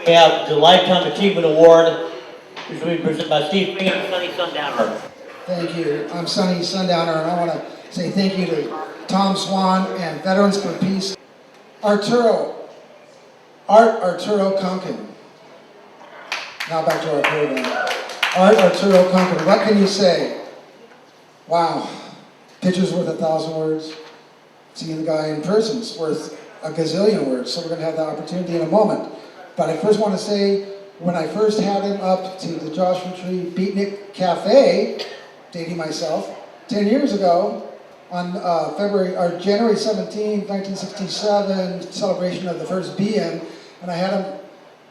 We have the Lifetime Achievement Award, which will be presented by Steve Finger and Sunny Sundowner. Thank you. I'm Sunny Sundowner, and I want to say thank you to Tom Swan and Veterans for Peace. Art Kunkin. Now back to our program. Art Kunkin. What can you say? Wow. Picture's worth 1,000 words. Seeing the guy in person's worth a gazillion words. So we're going to have that opportunity in a moment. But I first want to say, when I first had him up to the Joshua Tree Beatnik Cafe, dating myself, 10 years ago, on January 17, 1967, celebration of the first BN, and I had him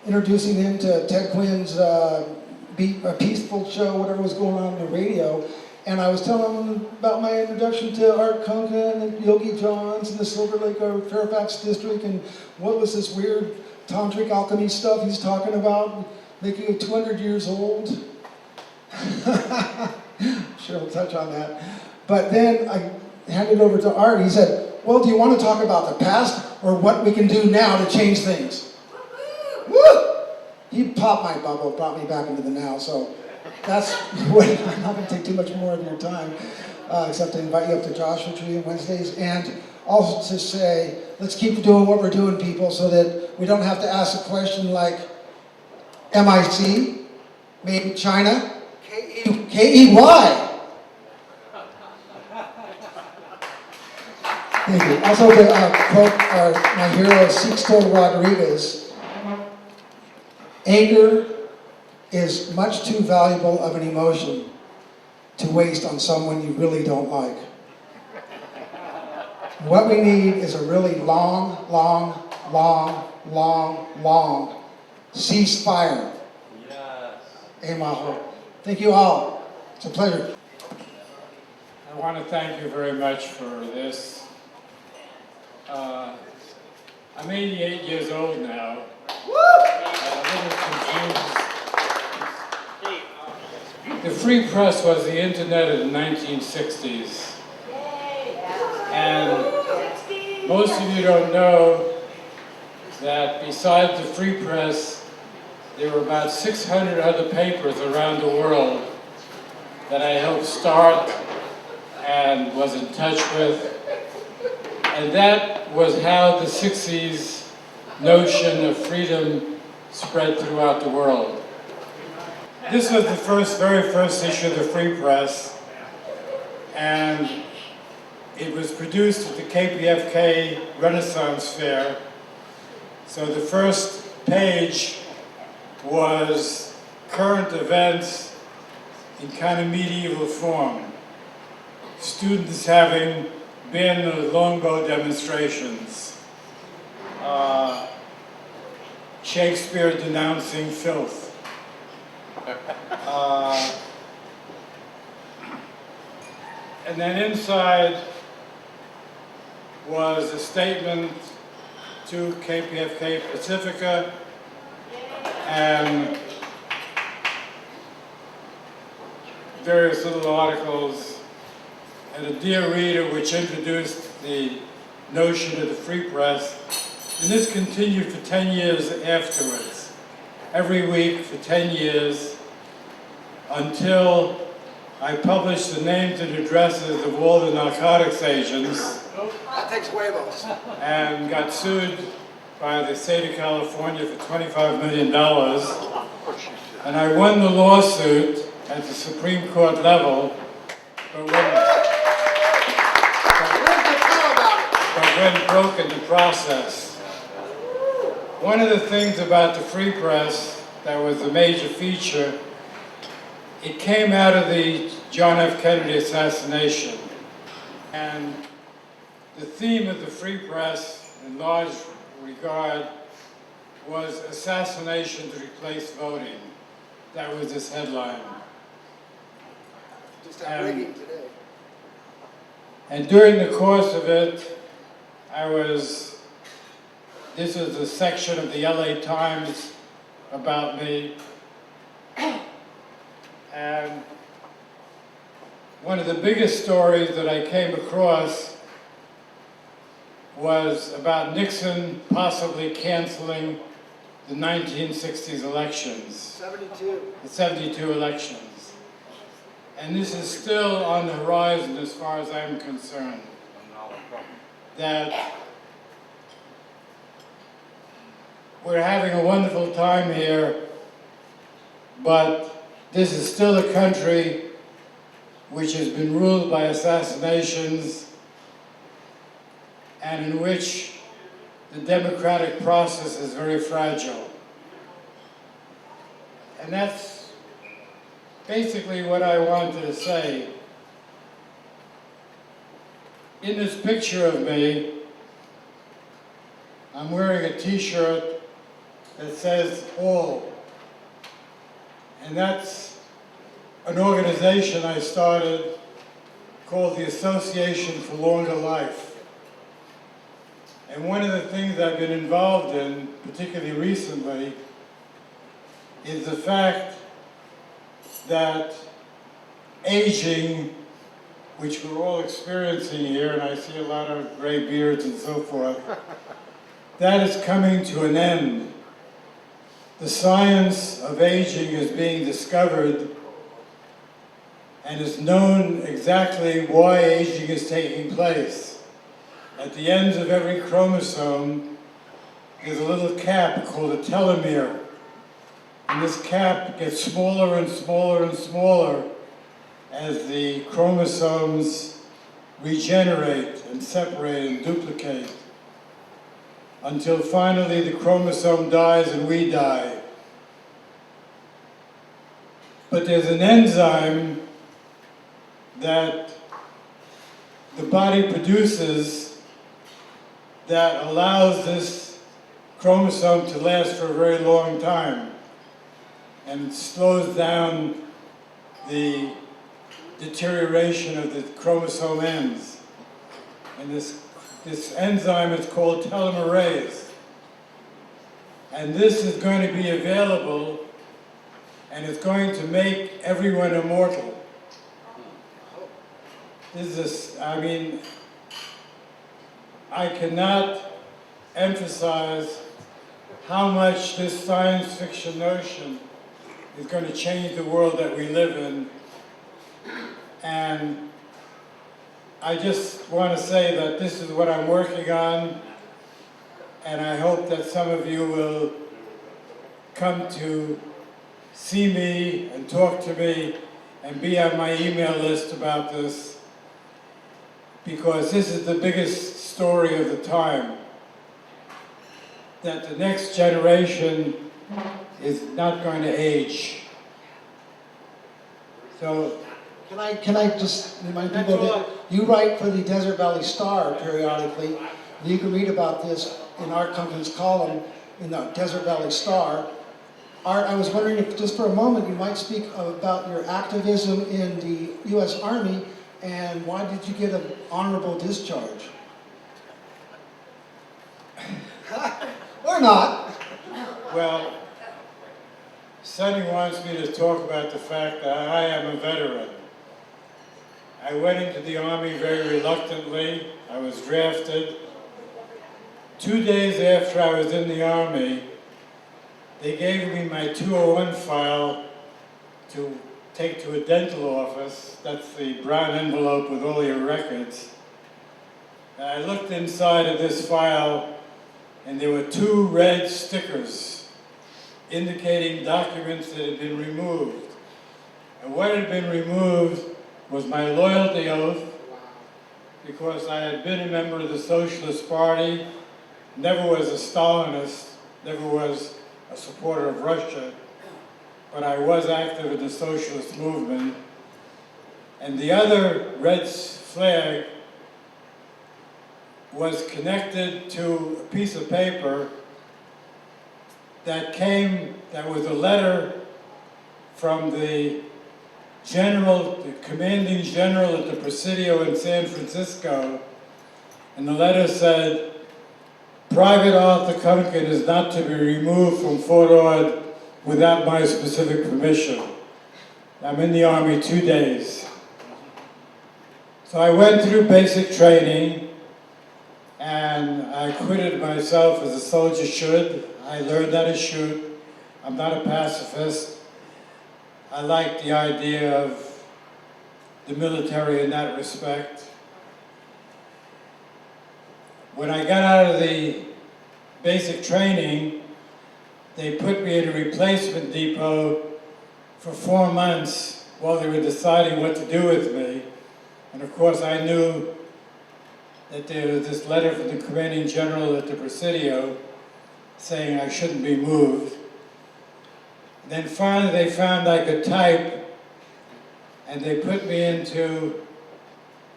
introducing him to Ted Quinn's Peaceful Show, whatever was going on the radio, and I was telling him about my introduction to Art Kunkin and Yogi Johns and the Silver Lake or Fairfax District, and what was this weird tantric alchemy stuff he's talking about, making you 200 years old. Sure, we'll touch on that. But then I handed it over to Art. He said, well, do you want to talk about the past or what we can do now to change things? Woo! He popped my bubble, brought me back into the now. So that's what, I'm not going to take too much more of your time, except to invite you up to Joshua Tree on Wednesdays. And also to say, let's keep doing what we're doing, people, so that we don't have to ask a question like, MIC, made in China, K-E-Y. Thank you. Also to quote my hero, Sixto Rodriguez, anger is much too valuable of an emotion to waste on someone you really don't like. What we need is a really long ceasefire. Yes. Amaho. Thank you all. It's a pleasure. I want to thank you very much for this. I'm 88 years old now. I'm a little confused. The free press was the internet in the 1960s. And most of you don't know that besides the free press, there were about 600 other papers around the world that I helped start and was in touch with. And that was how the 60s notion of freedom spread throughout the world. This was the very first issue of the Free Press, and it was produced at the KPFK Renaissance Fair. So the first page was current events in kind of medieval form. Students having been at longbow demonstrations, Shakespeare denouncing filth. And then inside was a statement to KPFK Pacifica and various little articles, and a Dear Reader which introduced the notion of the free press. And this continued for 10 years afterwards, every week for 10 years, until I published the names and addresses of all the narcotics agents. That takes huevos. And got sued by the state of California for $25 million. And I won the lawsuit at the Supreme Court level, but when broke in the process. One of the things about the Free Press that was a major feature, it came out of the John F. Kennedy assassination. And the theme of the Free Press, in large regard, was assassination to replace voting. That was this headline. And during the course of it, this is a section of the LA Times about me. And one of the biggest stories that I came across was about Nixon possibly canceling the 1960s elections. 72. The 72 elections. And this is still on the horizon as far as I'm concerned. That we're having a wonderful time here, but this is still a country which has been ruled by assassinations and in which the democratic process is very fragile. And that's basically what I wanted to say. In this picture of me, I'm wearing a t-shirt that says all. And that's an organization I started called the Association for Longer Life. And one of the things I've been involved in, particularly recently, is the fact that aging, which we're all experiencing here, and I see a lot of gray beards and so forth, that is coming to an end. The science of aging is being discovered, and it's known exactly why aging is taking place. At the ends of every chromosome, there's a little cap called a telomere. And this cap gets smaller and smaller and smaller as the chromosomes regenerate and separate and duplicate, until finally the chromosome dies and we die. But there's an enzyme that the body produces that allows this chromosome to last for a very long time, and it slows down the deterioration of the chromosome ends. And this enzyme is called telomerase. And this is going to be available, and it's going to make everyone immortal. I cannot emphasize how much this science fiction notion is going to change the world that we live in. And I just want to say that this is what I'm working on, and I hope that some of you will come to see me and talk to me and be on my email list about this, because this is the biggest story of the time, that the next generation is not going to age. So, Can I just remind people that you write for the Desert Valley Star periodically. You can read about this in Art Kunkin's column in the Desert Valley Star. Art, I was wondering if just for a moment you might speak about your activism in the U.S. Army, and why did you get an honorable discharge? Or not. well, Sonny wants me to talk about the fact that I am a veteran. I went into the Army very reluctantly. I was drafted. 2 days after I was in the Army, they gave me my 201 file to take to a dental office. That's the brown envelope with all your records. And I looked inside of this file, and there were 2 red stickers indicating documents that had been removed. And what had been removed was my loyalty oath, because I had been a member of the Socialist Party, never was a Stalinist, never was a supporter of Russia, but I was active in the socialist movement. And the other red flag was connected to a piece of paper that was a letter from the commanding general at the Presidio in San Francisco, and the letter said, "Private Arthur Kunkin is not to be removed from Fort Ord without my specific permission." I'm in the Army 2 days. So I went through basic training, and I acquitted myself as a soldier should. I learned how to shoot. I'm not a pacifist. I like the idea of the military in that respect. When I got out of the basic training, they put me in a replacement depot for 4 months while they were deciding what to do with me. And of course I knew that there was this letter from the commanding general at the Presidio saying I shouldn't be moved. And then finally they found I could type, and they put me into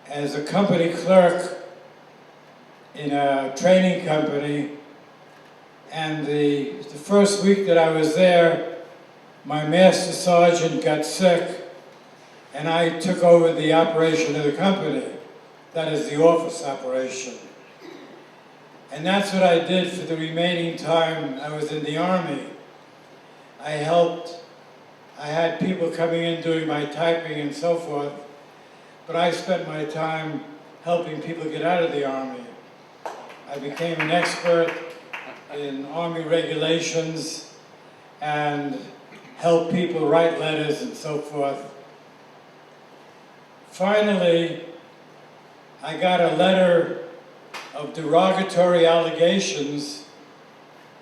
as a company clerk in a training company. And the first week that I was there, my master sergeant got sick, and I took over the operation of the company. That is the office operation. And that's what I did for the remaining time I was in the Army. I had people coming in doing my typing and so forth, but I spent my time helping people get out of the Army. I became an expert in Army regulations and helped people write letters and so forth. Finally, I got a letter of derogatory allegations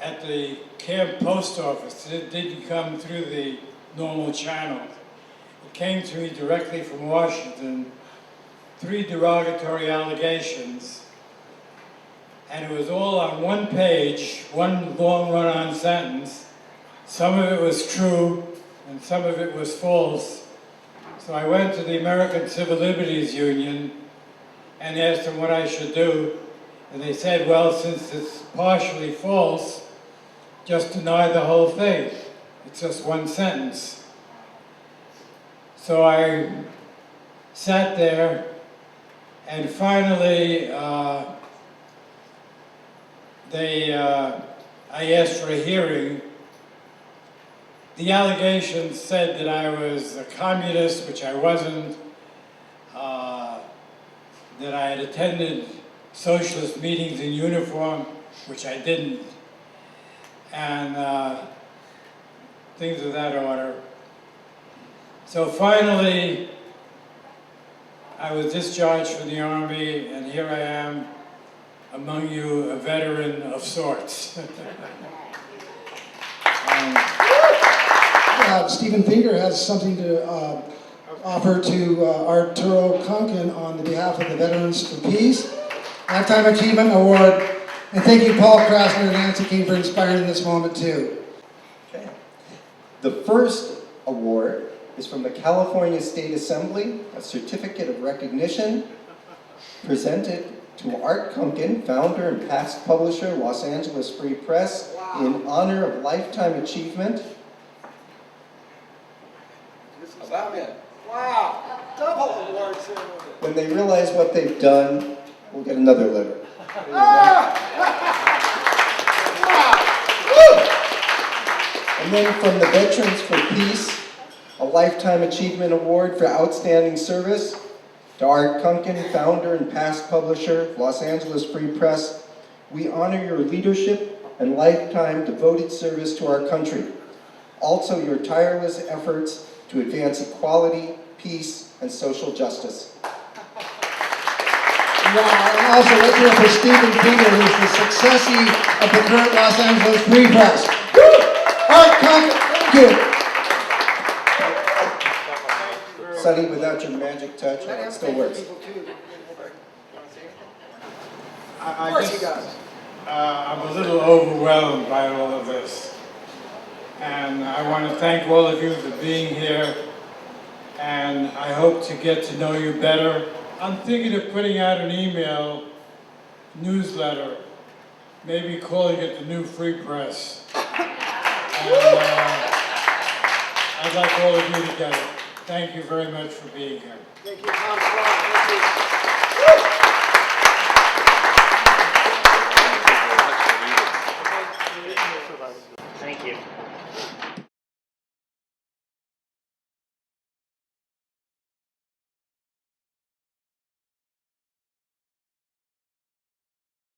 at the camp post office. It didn't come through the normal channel. It came to me directly from Washington, 3 derogatory allegations, and it was all on one page, one long run-on sentence. Some of it was true, and some of it was false. So I went to the American Civil Liberties Union and asked them what I should do. And they said, well, since it's partially false, just deny the whole thing. It's just one sentence. So I sat there, and finally I asked for a hearing. The allegations said that I was a communist, which I wasn't, that I had attended socialist meetings in uniform, which I didn't, and things of that order. So finally, I was discharged from the Army, and here I am among you, a veteran of sorts. Stephen Finger has something to offer to Arturo Kunkin on the behalf of the Veterans for Peace Lifetime Achievement Award. And thank you, Paul Krasner and Nancy King, for inspiring this moment too. Okay. The first award is from the California State Assembly, a certificate of recognition presented to Art Kunkin, founder and past publisher, Los Angeles Free Press, in honor of lifetime achievement. Wow, double award ceremony. When they realize what they've done, we'll get another letter. And then from the Veterans for Peace, a Lifetime Achievement Award for outstanding service to Art Kunkin, founder and past publisher, Los Angeles Free Press. We honor your leadership and lifetime devoted service to our country. Also your tireless efforts to advance equality, peace, and social justice. Wow, and also let's hear it for Stephen Finger, who's the successee of the current Los Angeles Free Press. Art Kunkin, thank you. Sonny, without your magic touch, it still works. I'm a little overwhelmed by all of this. And I want to thank all of you for being here, and I hope to get to know you better. I'm thinking of putting out an email newsletter, maybe calling it the New Free Press. And I'd like all of you to get it. Thank you very much for being here. Thank you, Tom. Thank you.